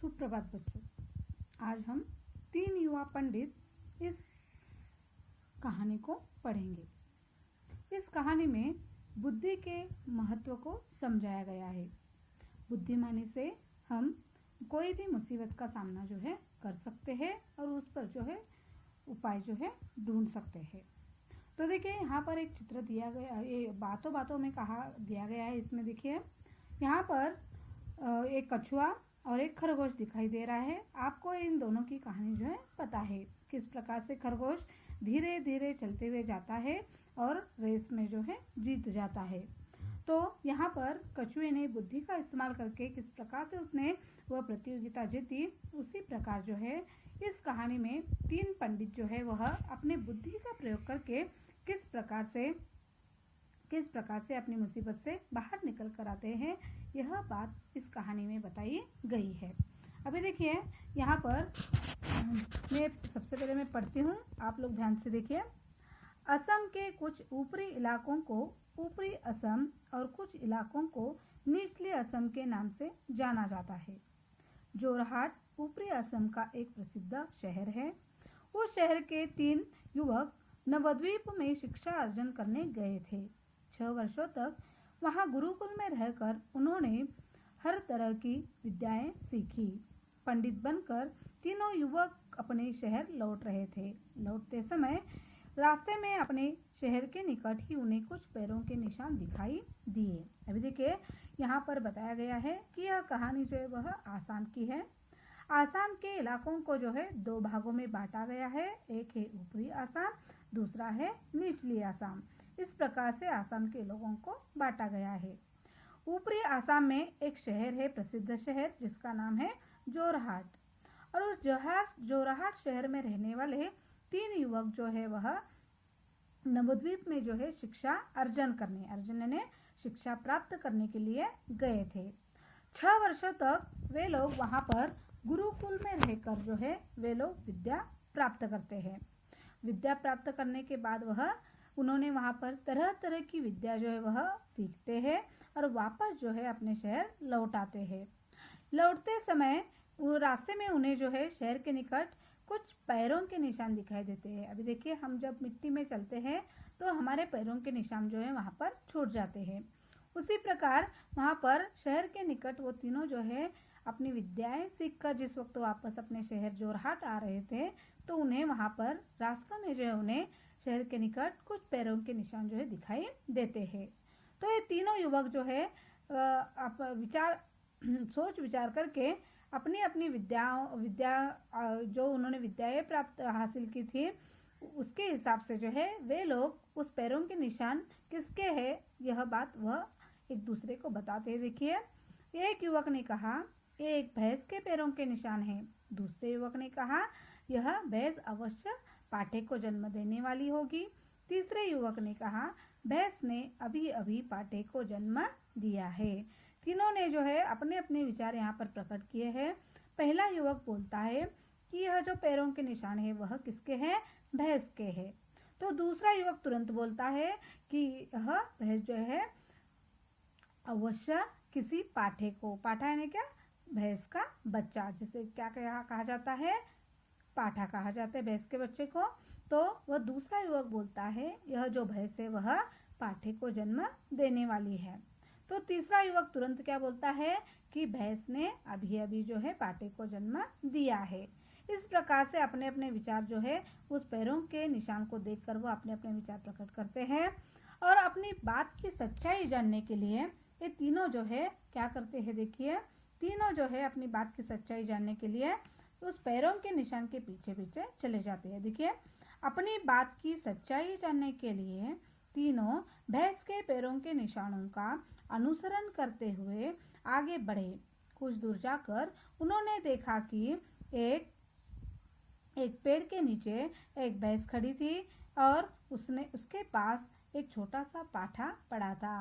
सुप्रभात बच्चों। आज हम 3 युवा पंडित इस कहानी को पढ़ेंगे। इस कहानी में बुद्धि के महत्व को समझाया गया है। बुद्धिमानी से हम कोई भी मुसीबत का सामना जो है कर सकते हैं और उस पर जो है उपाय जो है ढूंढ सकते हैं। तो देखिए यहाँ पर एक चित्र दिया गया, ये बातों बातों में कहा दिया गया है। इसमें देखिए यहाँ पर एक कछुआ और एक खरगोश दिखाई दे रहा है। आपको इन दोनों की कहानी जो है पता है, किस प्रकार से खरगोश धीरे धीरे चलते हुए जाता है और रेस में जो है जीत जाता है। तो यहाँ पर कछुए ने बुद्धि का इस्तेमाल करके किस प्रकार से उसने वह प्रतियोगिता जीती, उसी प्रकार जो है इस कहानी में 3 पंडित जो है वह अपने बुद्धि का प्रयोग करके किस प्रकार से अपनी मुसीबत से बाहर निकल कर आते हैं, यह बात इस कहानी में बताई गई है। अभी देखिए यहाँ पर मैं सबसे पहले मैं पढ़ती हूँ, आप लोग ध्यान से देखिए। असम के कुछ ऊपरी इलाकों को ऊपरी असम और कुछ इलाकों को निचले असम के नाम से जाना जाता है। जोरहाट ऊपरी असम का एक प्रसिद्ध शहर है। उस शहर के 3 युवक नवद्वीप में शिक्षा अर्जन करने गए थे। 6 वर्षों तक वहां गुरुकुल में रहकर उन्होंने हर तरह की विद्याएं सीखी। पंडित बनकर तीनों युवक अपने शहर लौट रहे थे। लौटते समय रास्ते में अपने शहर के निकट ही उन्हें कुछ पैरों के निशान दिखाई दिए। अभी देखिए यहाँ पर बताया गया है कि यह कहानी जो है वह आसाम की है। आसाम के इलाकों को जो है 2 भागों में बांटा गया है। एक है ऊपरी आसाम, दूसरा है निचली आसाम। इस प्रकार से आसाम के लोगों को बांटा गया है। ऊपरी आसाम में एक शहर है, प्रसिद्ध शहर, जिसका नाम है जोरहाट। और उस जोरहाट शहर में रहने वाले 3 युवक जो है वह नवद्वीप में जो है शिक्षा शिक्षा प्राप्त करने के लिए गए थे। 6 वर्षों तक वे लोग वहां पर गुरुकुल में रहकर जो है वे लोग विद्या प्राप्त करते हैं। विद्या प्राप्त करने के बाद उन्होंने वहां पर तरह तरह की विद्या जो है वह सीखते हैं और वापस जो है अपने शहर लौट आते हैं। लौटते समय रास्ते में उन्हें जो है शहर के निकट कुछ पैरों के निशान दिखाई देते हैं। अभी देखिए हम जब मिट्टी में चलते हैं तो हमारे पैरों के निशान जो है वहां पर छूट जाते हैं। उसी प्रकार वहां पर शहर के निकट वो तीनों जो है अपनी विद्याएं सीखकर जिस वक्त वापस अपने शहर जोरहाट आ रहे थे तो उन्हें वहां पर रास्ते में जो है उन्हें शहर के निकट कुछ पैरों के निशान जो है दिखाई देते हैं। तो ये तीनों युवक जो है सोच विचार करके अपनी अपनी विद्या जो उन्होंने विद्याएं प्राप्त हासिल की थी उसके हिसाब से जो है वे लोग उस पैरों के निशान किसके हैं यह बात वह एक दूसरे को बताते हैं। देखिए एक युवक ने कहा ये एक भैंस के पैरों के निशान हैं। दूसरे युवक ने कहा यह भैंस अवश्य पाठे को जन्म देने वाली होगी। तीसरे युवक ने कहा भैंस ने अभी अभी पाठे को जन्म दिया है। तीनों ने जो है अपने अपने विचार यहाँ पर प्रकट किए हैं। पहला युवक बोलता है कि यह जो पैरों के निशान है वह किसके हैं, भैंस के हैं। तो दूसरा युवक तुरंत बोलता है कि यह भैंस जो है अवश्य किसी पाठे को, पाठा यानी क्या, भैंस का बच्चा, जिसे क्या कहा जाता है, पाठा कहा जाता है भैंस के बच्चे को। तो वह दूसरा युवक बोलता है यह जो भैंस है वह पाठे को जन्म देने वाली है। तो तीसरा युवक तुरंत क्या बोलता है कि भैंस ने अभी अभी जो है पाठे को जन्म दिया है। इस प्रकार से अपने अपने विचार जो है उस पैरों के निशान को देखकर वो अपने अपने विचार प्रकट करते हैं और अपनी बात की सच्चाई जानने के लिए ये तीनों जो है क्या करते हैं। देखिए तीनों जो है अपनी बात की सच्चाई जानने के लिए उस पैरों के निशान के पीछे पीछे चले जाते हैं। देखिए अपनी बात की सच्चाई जानने के लिए तीनों भैंस के पैरों के निशानों का अनुसरण करते हुए आगे बढ़े। कुछ दूर जाकर उन्होंने देखा कि एक पेड़ के नीचे एक भैंस खड़ी थी और उसके पास एक छोटा सा पाठा पड़ा था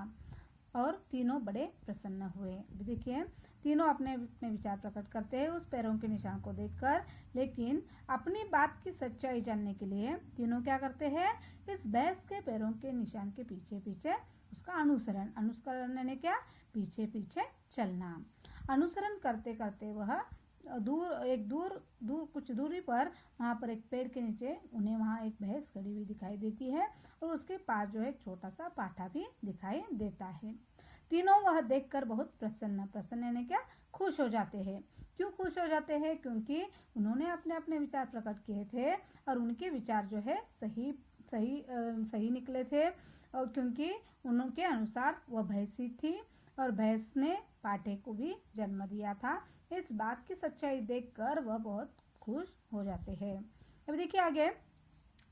और तीनों बड़े प्रसन्न हुए। देखिए तीनों अपने अपने विचार प्रकट करते हैं उस पैरों के निशान को देखकर, लेकिन अपनी बात की सच्चाई जानने के लिए तीनों क्या करते हैं, इस भैंस के पैरों के निशान के पीछे पीछे उसका अनुसरण यानी क्या, पीछे पीछे चलना। अनुसरण करते करते वह दूर कुछ दूरी पर वहाँ पर एक पेड़ के नीचे उन्हें वहाँ एक भैंस खड़ी हुई दिखाई देती है और उसके पास जो है एक छोटा सा पाठा भी दिखाई देता है। तीनों वह देखकर बहुत प्रसन्न यानी क्या, खुश हो जाते हैं। क्यों खुश हो जाते हैं? क्योंकि उन्होंने अपने अपने विचार प्रकट किए थे और उनके विचार जो है सही निकले थे, और क्योंकि उनके अनुसार वह भैंसी थी और भैंस ने पाठे को भी जन्म दिया था। इस बात की सच्चाई देखकर वह बहुत खुश हो जाते हैं। अब देखिए आगे,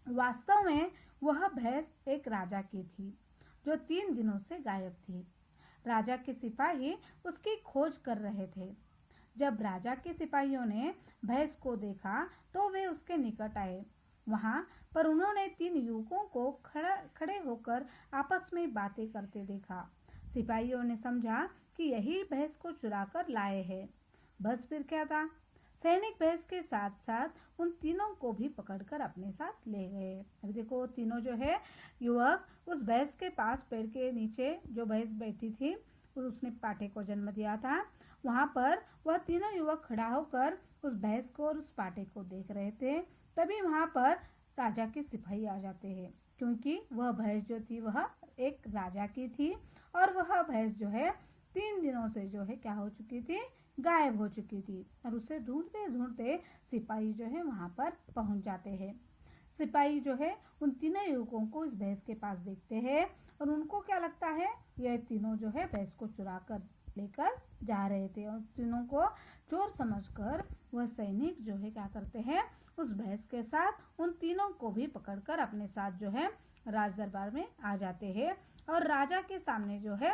वास्तव में वह भैंस एक राजा की थी जो 3 दिनों से गायब थी। राजा के सिपाही उसकी खोज कर रहे थे। जब राजा के सिपाहियों ने भैंस को देखा तो वे उसके निकट आए। वहां पर उन्होंने 3 युवकों को खड़े होकर आपस में बातें करते देखा। सिपाहियों ने समझा कि यही भैंस को चुरा कर लाए हैं। बस फिर क्या था, सैनिक भैंस के साथ साथ उन तीनों को भी पकड़कर अपने साथ ले गए। अब देखो, तीनों जो है युवक उस भैंस के पास, पेड़ के नीचे जो भैंस बैठी थी, उसने पाठे को जन्म दिया था, वहां पर वह तीनों युवक खड़ा होकर उस भैंस को और उस पाठे को देख रहे थे। तभी वहां पर राजा के सिपाही आ जाते हैं, क्योंकि वह भैंस जो थी वह एक राजा की थी और वह भैंस जो है 3 दिनों से जो है क्या हो चुकी थी, गायब हो चुकी थी। और उसे ढूंढते ढूंढते सिपाही जो है वहां पर पहुंच जाते हैं। सिपाही जो है उन तीनों युवकों को इस भैंस के पास देखते हैं और उनको क्या लगता है, यह तीनों जो है भैंस को चुरा कर लेकर जा रहे थे। और तीनों को चोर समझकर वह सैनिक जो है क्या करते हैं, उस भैंस के साथ उन तीनों को भी पकड़कर अपने साथ जो है राज दरबार में आ जाते हैं और राजा के सामने जो है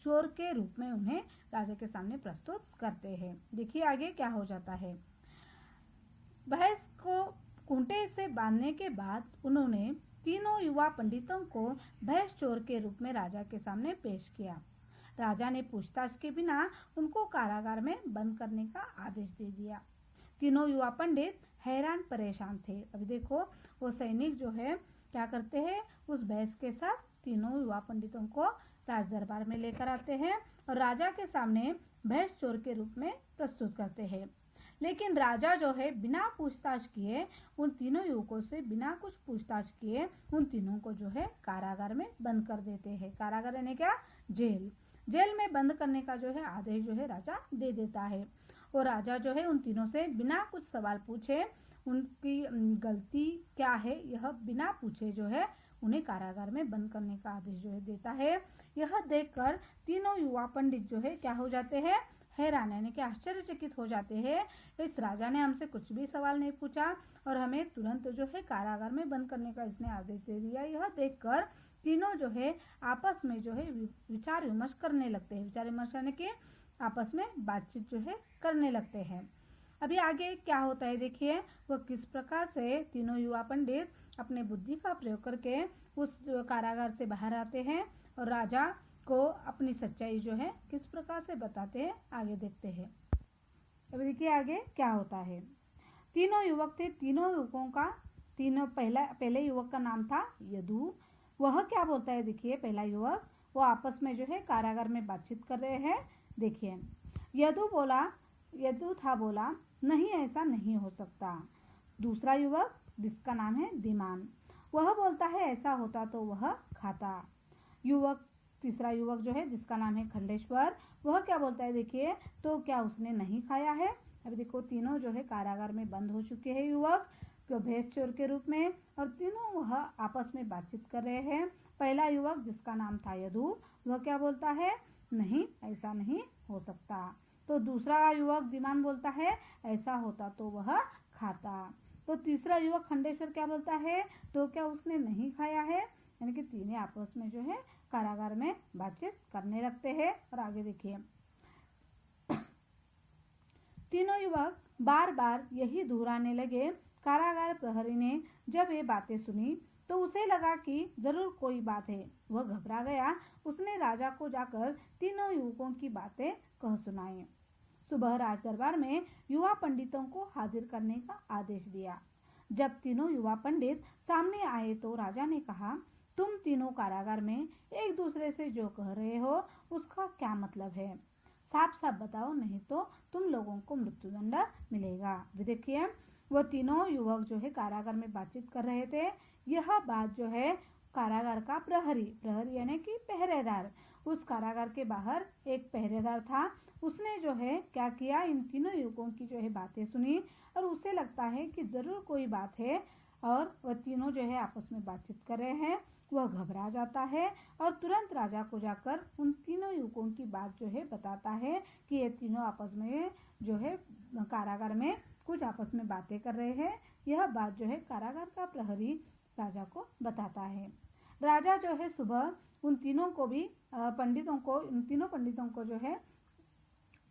चोर के रूप में उन्हें राजा के सामने प्रस्तुत करते हैं। देखिए आगे क्या हो जाता है। भैंस को खूंटे से बांधने के बाद उन्होंने तीनों युवा पंडितों को भैंस चोर के रूप में राजा के सामने पेश किया। राजा ने पूछताछ के बिना उनको कारागार में बंद करने का आदेश दे दिया। तीनों युवा पंडित हैरान परेशान थे। अभी देखो, वो सैनिक जो है क्या करते हैं, उस भैंस के साथ तीनों युवा पंडितों को राज दरबार में लेकर आते हैं और राजा के सामने भैंस चोर के रूप में प्रस्तुत करते हैं। लेकिन राजा जो है बिना पूछताछ किए उन तीनों युवकों से बिना कुछ पूछताछ किए उन तीनों को जो है कारागार में बंद कर देते हैं। कारागार यानी क्या, जेल में बंद करने का जो है आदेश जो है राजा दे देता है। और राजा जो है उन तीनों से बिना कुछ सवाल पूछे, उनकी गलती क्या है यह बिना पूछे जो है उन्हें कारागार में बंद करने का आदेश जो है देता है। यह देखकर तीनों युवा पंडित जो है क्या हो जाते हैं, हैरान यानी कि आश्चर्यचकित हो जाते हैं। इस राजा ने हमसे कुछ भी सवाल नहीं पूछा और हमें तुरंत जो है कारागार में बंद करने का इसने आदेश दे दिया। यह देखकर तीनों जो है आपस में जो है विचार विमर्श करने लगते हैं। विचार विमर्श यानी कि आपस में बातचीत जो है करने लगते हैं। अभी आगे क्या होता है देखिए, वो किस प्रकार से तीनों युवा पंडित अपने बुद्धि का प्रयोग करके उस कारागार से बाहर आते हैं और राजा को अपनी सच्चाई जो है किस प्रकार से बताते हैं, आगे देखते हैं। अभी देखिए आगे क्या होता है। तीनों युवक थे, तीनों युवकों का पहले युवक का नाम था यदु। वह क्या बोलता है देखिए, पहला युवक वो आपस में जो है कारागार में बातचीत कर रहे हैं। देखिए, यदु था बोला, नहीं ऐसा नहीं हो सकता। दूसरा युवक जिसका नाम है धीमान, वह बोलता है ऐसा होता तो वह खाता। तीसरा युवक जो है जिसका नाम है खंडेश्वर, वह क्या बोलता है देखिए, तो क्या उसने नहीं खाया है। अभी देखो, तीनों जो है कारागार में बंद हो चुके हैं युवक तो भैंस चोर के रूप में, और तीनों वह आपस में बातचीत कर रहे हैं। पहला युवक जिसका नाम था यदु, वह क्या बोलता है, नहीं ऐसा नहीं हो सकता। तो दूसरा युवक धीमान बोलता है ऐसा होता तो वह खाता। तो तीसरा युवक खंडेश्वर क्या बोलता है, तो क्या उसने नहीं खाया है। यानी कि तीनों आपस में जो है कारागार में बातचीत करने लगते हैं। और आगे देखिए, तीनों युवक बार बार यही दोहराने लगे। कारागार प्रहरी ने जब ये बातें सुनी तो उसे लगा कि जरूर कोई बात है। वह घबरा गया। उसने राजा को जाकर तीनों युवकों की बातें कह सुनाई। सुबह राज दरबार में युवा पंडितों को हाजिर करने का आदेश दिया। जब तीनों युवा पंडित सामने आए तो राजा ने कहा, तुम तीनों कारागार में एक दूसरे से जो कह रहे हो उसका क्या मतलब है। साफ साफ बताओ, नहीं तो तुम लोगों को मृत्युदंड मिलेगा। अभी देखिए वो तीनों युवक जो है कारागार में बातचीत कर रहे थे। यह बात जो है कारागार का प्रहरी यानी कि पहरेदार, उस कारागार के बाहर एक पहरेदार था। उसने जो है क्या किया, इन तीनों युवकों की जो है बातें सुनी और उसे लगता है कि जरूर कोई बात है और वह तीनों जो है आपस में बातचीत कर रहे हैं। वह घबरा जाता है और तुरंत राजा को जाकर उन तीनों युवकों की बात जो है बताता है कि ये तीनों आपस में जो है कारागार में कुछ आपस में बातें कर रहे हैं। यह बात जो है कारागार का प्रहरी राजा को बताता है। राजा जो है सुबह उन तीनों पंडितों को जो है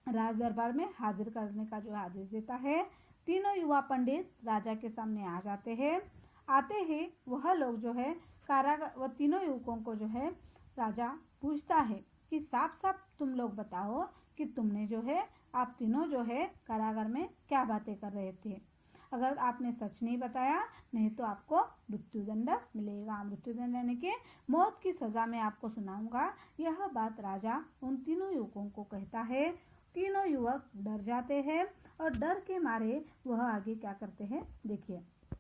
राज दरबार में हाजिर करने का जो आदेश देता है। तीनों युवा पंडित राजा के सामने आ जाते हैं। आते ही वह लोग जो है वह तीनों युवकों को जो है राजा पूछता है कि साफ साफ तुम लोग बताओ कि तुमने जो है आप तीनों जो है कारागार में क्या बातें कर रहे थे। अगर आपने सच नहीं बताया, नहीं तो आपको मृत्युदंड मिलेगा। मृत्युदंड यानी कि मौत की सजा मैं आपको सुनाऊंगा। यह बात राजा उन तीनों युवकों को कहता है। तीनों युवक डर जाते हैं और डर के मारे वह आगे क्या करते हैं देखिए।